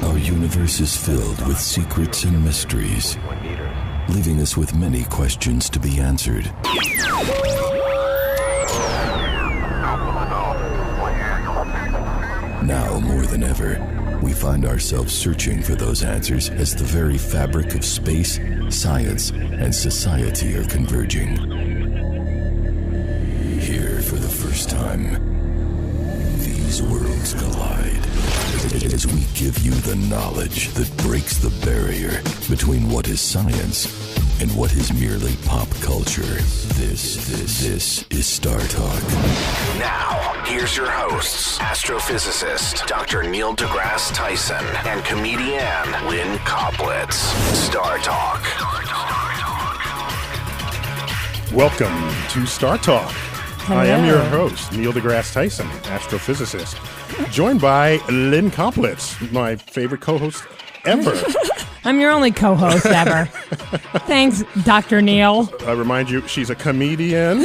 Our universe is filled with secrets and mysteries, leaving us with many questions to be answered. Now more than ever, we find ourselves searching for those answers as the very fabric of space, science, and society are converging. Here, for the first time, these worlds collide. As we give you the knowledge that breaks the barrier between what is science and what is merely pop culture. This is StarTalk. Now, here's your hosts, astrophysicist Dr. Neil deGrasse Tyson and comedian Lynn Koplitz. StarTalk. Welcome to StarTalk. Hello. I am your host, Neil deGrasse Tyson, astrophysicist, joined by Lynn Koplitz, my favorite co-host ever. I'm your only co-host ever. Thanks, Dr. Neil. I remind you, she's a comedian.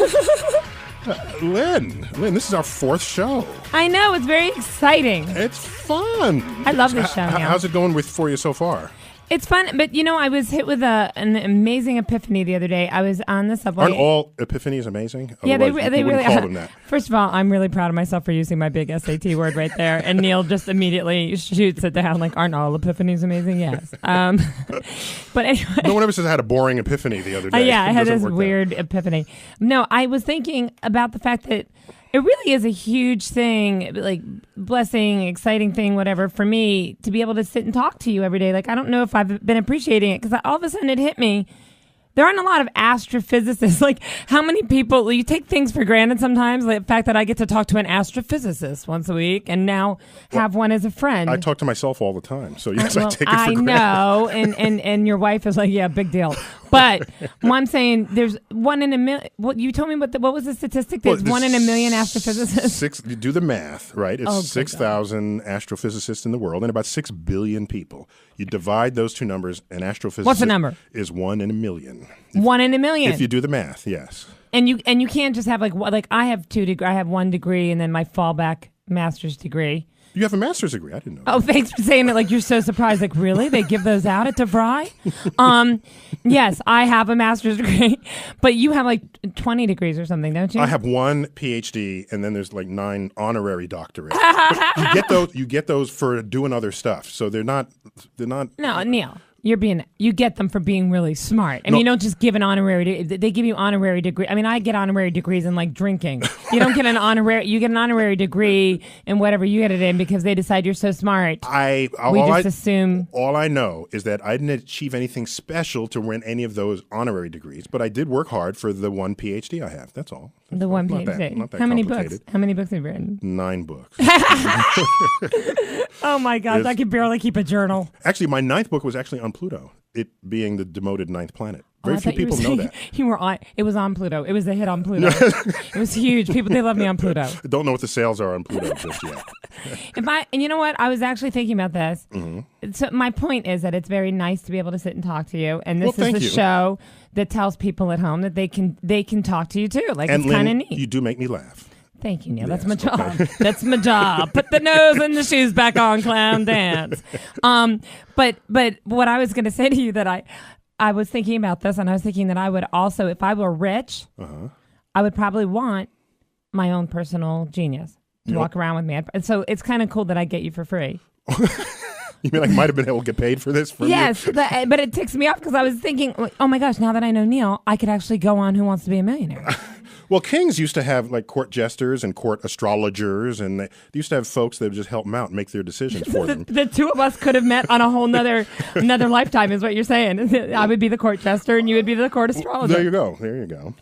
Lynn, this is our fourth show. I know, it's very exciting. It's fun. I love this show, Neil. How's it going for you so far? It's fun, but I was hit with an amazing epiphany the other day. I was on the subway. Aren't all epiphanies amazing? Yeah, they really call them that. First of all, I'm really proud of myself for using my big SAT word right there. And Neil just immediately shoots it down like, aren't all epiphanies amazing? Yes. But anyway. No one ever says I had a boring epiphany the other day. Yeah, I had this weird epiphany. No, I was thinking about the fact that it really is a huge thing, like blessing, exciting thing, whatever, for me to be able to sit and talk to you every day. Like, I don't know if I've been appreciating it because all of a sudden it hit me. There aren't a lot of astrophysicists. Like, how many people, you take things for granted sometimes, like the fact that I get to talk to an astrophysicist once a week and now have one as a friend. I talk to myself all the time, so yes, I take it for granted. I know, and your wife is like, yeah, big deal. But I'm saying there's one in a million. What you told me? What was the statistic? There's 1 in a million astrophysicists. You do the math, right? It's 6,000 astrophysicists in the world, and about 6 billion people. You divide those two numbers, an astrophysicist. What's the number? Is 1 in a million. 1 in a million. If you do the math, yes. And you can't just have like I have 2 degrees. I have 1 degree, and then my fallback master's degree. You have a master's degree. I didn't know. Oh, thanks for saying it like you're so surprised. Like, really? They give those out at DeVry? Yes, I have a master's degree, but you have like 20 degrees or something, don't you? I have 1 PhD, and then there's like 9 honorary doctorates. You get those for doing other stuff, so they're not. No, Neil. You get them for being really smart. I mean, you don't just give an honorary. They give you honorary degree. I mean, I get honorary degrees in like drinking. You don't get an honorary. You get an honorary degree in whatever you get it in because they decide you're so smart. We just assume. All I know is that I didn't achieve anything special to win any of those honorary degrees, but I did work hard for the 1 PhD I have. That's all. The 1 PhD. Not that How many complicated. books? How many books have you written? 9 books. Oh my gosh, I could barely keep a journal. Actually, my 9th book was actually on Pluto, it being the demoted 9th planet. Very few people know that. It was on Pluto. It was a hit on Pluto. It was huge. They love me on Pluto. I don't know what the sales are on Pluto just yet. And you know what? I was actually thinking about this. Mm-hmm. So my point is that it's very nice to be able to sit and talk to you. And this is a show that tells people at home that they can talk to you too. Like, and it's kind of neat. You do make me laugh. Thank you, Neil. Yes, that's my job. Okay. That's my job. Put the nose and the shoes back on, clown dance. But what I was going to say to you that I was thinking about this, and I was thinking that I would also, if I were rich, I would probably want my own personal genius to walk around with me. And so it's kind of cool that I get you for free. You mean I might have been able to get paid for this? Yes, but it ticks me off because I was thinking, oh my gosh, now that I know Neil, I could actually go on Who Wants to Be a Millionaire. Well, kings used to have like court jesters and court astrologers, and they used to have folks that would just help them out and make their decisions for them. The two of us could have met on a whole another lifetime, is what you're saying. I would be the court jester, and you would be the court astrologer. There you go.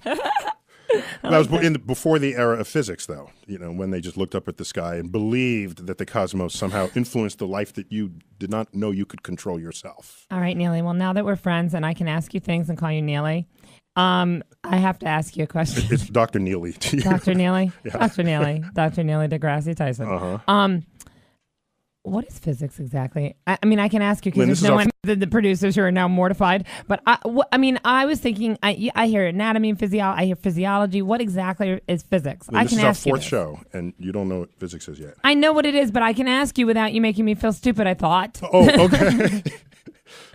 That was before the era of physics, though. When they just looked up at the sky and believed that the cosmos somehow influenced the life that you did not know you could control yourself. All right, Neely. Well, now that we're friends and I can ask you things and call you Neely, I have to ask you a question. It's Dr. Neely to you. Dr. Neely? Yeah. Dr. Neely. Dr. Neely deGrasse Tyson. Uh-huh. What is physics exactly? I mean, I can ask you Lynn, because there's no one, the producers who are now mortified. But I was thinking, I hear anatomy and physiology. I hear physiology. What exactly is physics? Lynn, I can ask you. This is our fourth show, and you don't know what physics is yet. I know what it is, but I can ask you without you making me feel stupid, I thought. Oh, okay.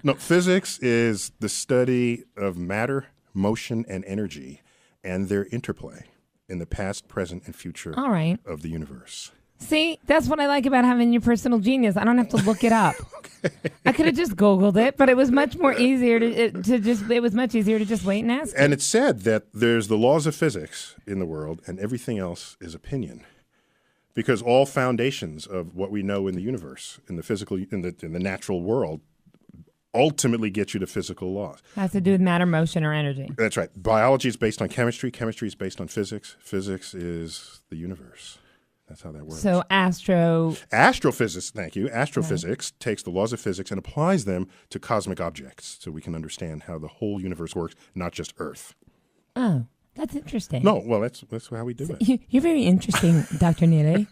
No, physics is the study of matter, motion, and energy, and their interplay in the past, present, and future All right. of the universe. See, that's what I like about having your personal genius. I don't have to look it up. Okay. I could have just Googled it, but it was much more easier it was much easier to just wait and ask. And it's said that there's the laws of physics in the world, and everything else is opinion. Because all foundations of what we know in the universe, in the physical, in the natural world, ultimately get you to physical laws. Has to do with matter, motion, or energy. That's right. Biology is based on chemistry. Chemistry is based on physics. Physics is the universe. That's how that works. So astrophysics, thank you. Astrophysics takes the laws of physics and applies them to cosmic objects so we can understand how the whole universe works, not just Earth. Oh, that's interesting. No, well, that's how we do it. You're very interesting, Dr. Neely.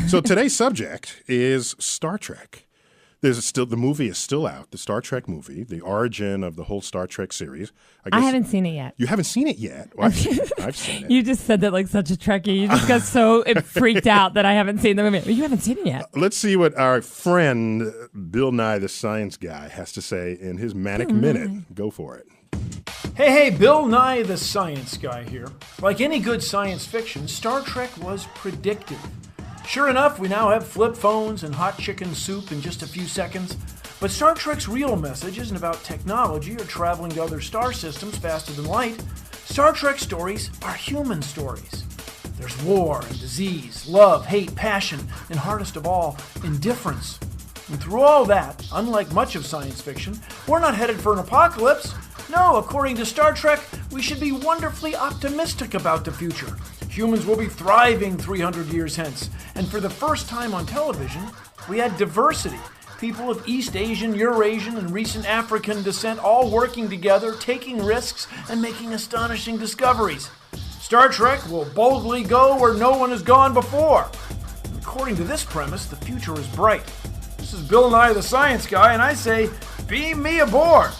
So today's subject is Star Trek. The movie is still out, the Star Trek movie, the origin of the whole Star Trek series. I haven't seen it yet. You haven't seen it yet? Well, I've seen it. You just said that like such a Trekkie. You just got so freaked out that I haven't seen the movie. You haven't seen it yet. Let's see what our friend Bill Nye the Science Guy has to say in his Manic Minute. Go for it. Hey, Bill Nye the Science Guy here. Like any good science fiction, Star Trek was predictive. Sure enough, we now have flip phones and hot chicken soup in just a few seconds. But Star Trek's real message isn't about technology or traveling to other star systems faster than light. Star Trek stories are human stories. There's war and disease, love, hate, passion, and hardest of all, indifference. And through all that, unlike much of science fiction, we're not headed for an apocalypse. No, according to Star Trek, we should be wonderfully optimistic about the future. Humans will be thriving 300 years hence. And for the first time on television, we had diversity. People of East Asian, Eurasian, and recent African descent all working together, taking risks, and making astonishing discoveries. Star Trek will boldly go where no one has gone before. According to this premise, the future is bright. This is Bill Nye the Science Guy, and I say, beam me aboard!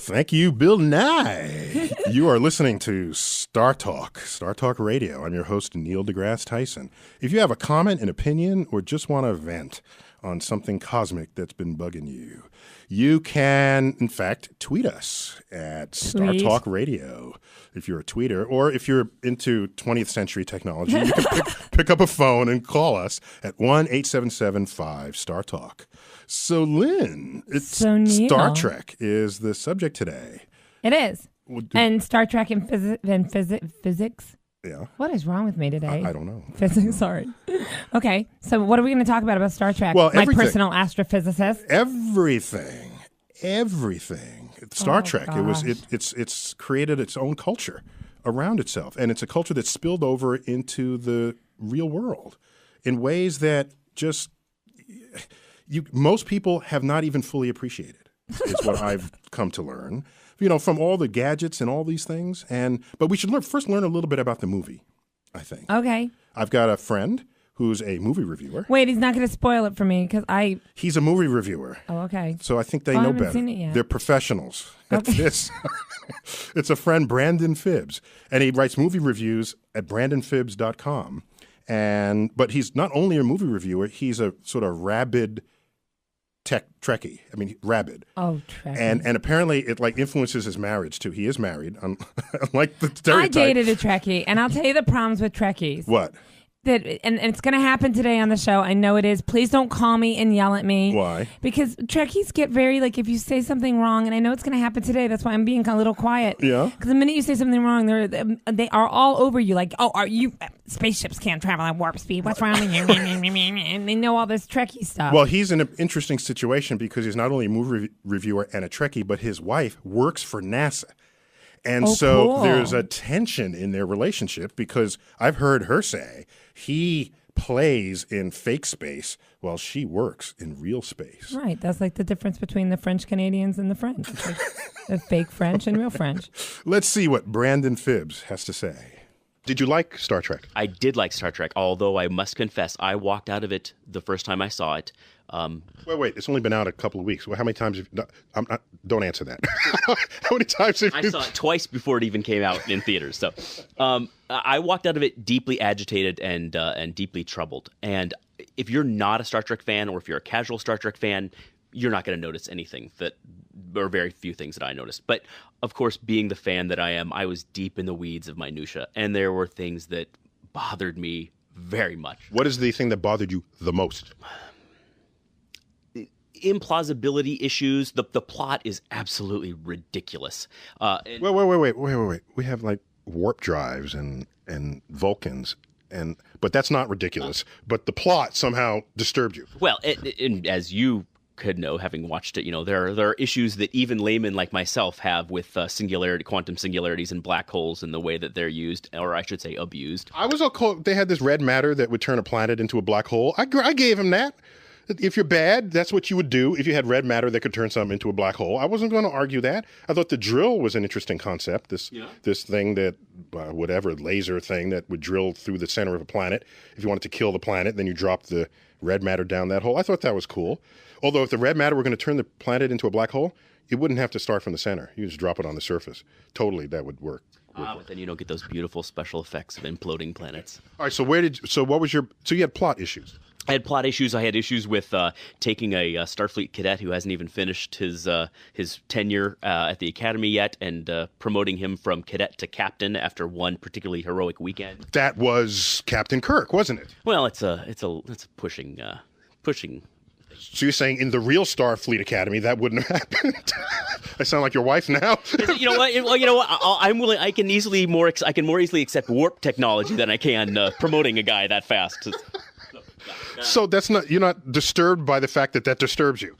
Thank you, Bill Nye. You are listening to StarTalk Radio. I'm your host, Neil deGrasse Tyson. If you have a comment, an opinion, or just want to vent on something cosmic that's been bugging you, you can, in fact, tweet us at StarTalk Radio. If you're a tweeter, or if you're into 20th century technology, you can pick up a phone and call us at 1-877-5-STAR-TALK. So, Lynn, Star Trek is the subject today. It is. And Star Trek and physics. Yeah. What is wrong with me today? I don't know. Physics, sorry. Okay, so what are we going to talk about Star Trek? Well, my personal astrophysicist. Everything. Star Trek. Gosh. It's created its own culture around itself, and it's a culture that spilled over into the real world in ways that just most people have not even fully appreciated. Is what I've come to learn. From all the gadgets and all these things, but we should first learn a little bit about the movie, I think. Okay. I've got a friend who's a movie reviewer. Wait, he's not going to spoil it for me because He's a movie reviewer. Oh, okay. So I think they know better. I haven't seen it yet. They're professionals at this. It's a friend, Brandon Phibbs, and he writes movie reviews at brandonphibbs.com. But he's not only a movie reviewer, he's a sort of rabid Trekkie. I mean, rabid. Oh, Trekkie. And apparently it influences his marriage too. He is married, unlike the stereotype. I dated a Trekkie, and I'll tell you the problems with Trekkies. What? And it's going to happen today on the show. I know it is. Please don't call me and yell at me. Why? Because Trekkies get very, if you say something wrong, and I know it's going to happen today, that's why I'm being a little quiet. Yeah? Because the minute you say something wrong, they are all over you. Are you, spaceships can't travel at warp speed. What's wrong with you? And they know all this Trekkie stuff. Well, he's in an interesting situation because he's not only a movie reviewer and a Trekkie, but his wife works for NASA. And so cool. There's a tension in their relationship because I've heard her say he plays in fake space while she works in real space. Right. That's like the difference between the French Canadians and the French. It's like the fake French and real French. Let's see what Brandon Phibbs has to say. Did you like Star Trek? I did like Star Trek, although I must confess, I walked out of it the first time I saw it. Wait, it's only been out a couple of weeks. Well, how many times have you... don't answer that. How many times have you... I saw it twice before it even came out in theaters. So I walked out of it deeply agitated and deeply troubled. And if you're not a Star Trek fan, or if you're a casual Star Trek fan, you're not going to notice anything or very few things that I noticed. But of course, being the fan that I am, I was deep in the weeds of minutia, and there were things that bothered me very much. What is the thing that bothered you the most? Implausibility issues. The plot is absolutely ridiculous. Wait. We have like warp drives and Vulcans, but that's not ridiculous. But the plot somehow disturbed you. Well, and as you could know, having watched it, there are issues that even laymen like myself have with quantum singularities and black holes and the way that they're used, or I should say abused. I was they had this red matter that would turn a planet into a black hole. I gave him that. If you're bad, that's what you would do if you had red matter that could turn something into a black hole. I wasn't going to argue that. I thought the drill was an interesting concept, this thing that, laser thing that would drill through the center of a planet. If you wanted to kill the planet, then you drop the red matter down that hole. I thought that was cool. Although if the red matter were going to turn the planet into a black hole, it wouldn't have to start from the center. You just drop it on the surface. Totally, that would work. But then you don't get those beautiful special effects of imploding planets. All right, so you had plot issues. I had plot issues. I had issues with taking a Starfleet cadet who hasn't even finished his tenure at the academy yet, and promoting him from cadet to captain after one particularly heroic weekend. That was Captain Kirk, wasn't it? Well, it's pushing. So you're saying in the real Starfleet Academy that wouldn't have happened? I sound like your wife now. You know what? I'm willing. I can more easily accept warp technology than I can promoting a guy that fast. So you're not disturbed by the fact that disturbs you?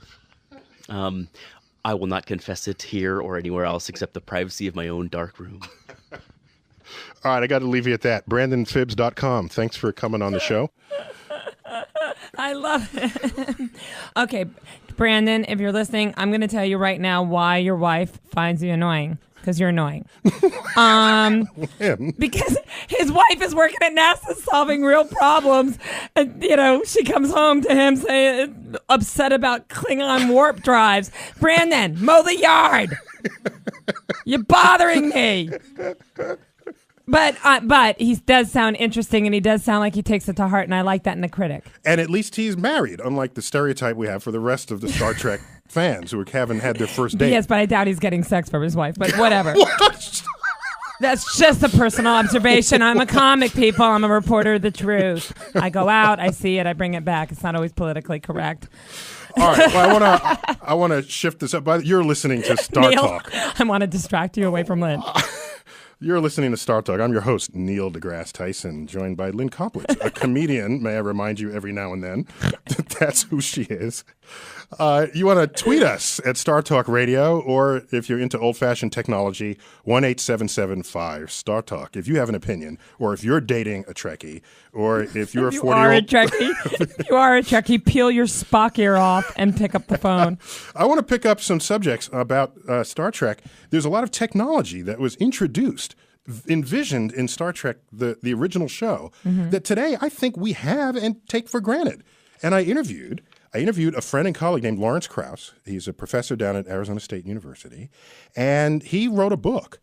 I will not confess it here or anywhere else except the privacy of my own dark room. All right, I got to leave you at that. BrandonPhibbs.com. Thanks for coming on the show. I love it. Okay, Brandon, if you're listening, I'm going to tell you right now why your wife finds you annoying. Because you're annoying. Because his wife is working at NASA solving real problems. And, she comes home to him saying, upset about Klingon warp drives. Brandon, mow the yard. You're bothering me. But he does sound interesting, and he does sound like he takes it to heart, and I like that in the critic. And at least he's married, unlike the stereotype we have for the rest of the Star Trek fans who haven't had their first date. Yes, but I doubt he's getting sex from his wife, but whatever. What? That's just a personal observation. I'm a comic, people. I'm a reporter of the truth. I go out, I see it, I bring it back. It's not always politically correct. All right. Well, I want to shift this up. You're listening to Star Talk. I want to distract you away from Lynn. You're listening to Star Talk. I'm your host, Neil deGrasse Tyson, joined by Lynn Koplitz, a comedian. May I remind you every now and then that that's who she is. You want to tweet us at Star Talk Radio, or if you're into old-fashioned technology, 1-877-5-STAR-TALK. If you have an opinion, or if you're dating a Trekkie, or if you're a 40-year-old... You are a Trekkie, peel your Spock ear off and pick up the phone. I want to pick up some subjects about Star Trek. There's a lot of technology that was introduced, envisioned in Star Trek, the original show, that today I think we have and take for granted. And I interviewed a friend and colleague named Lawrence Krauss. He's a professor down at Arizona State University. And he wrote a book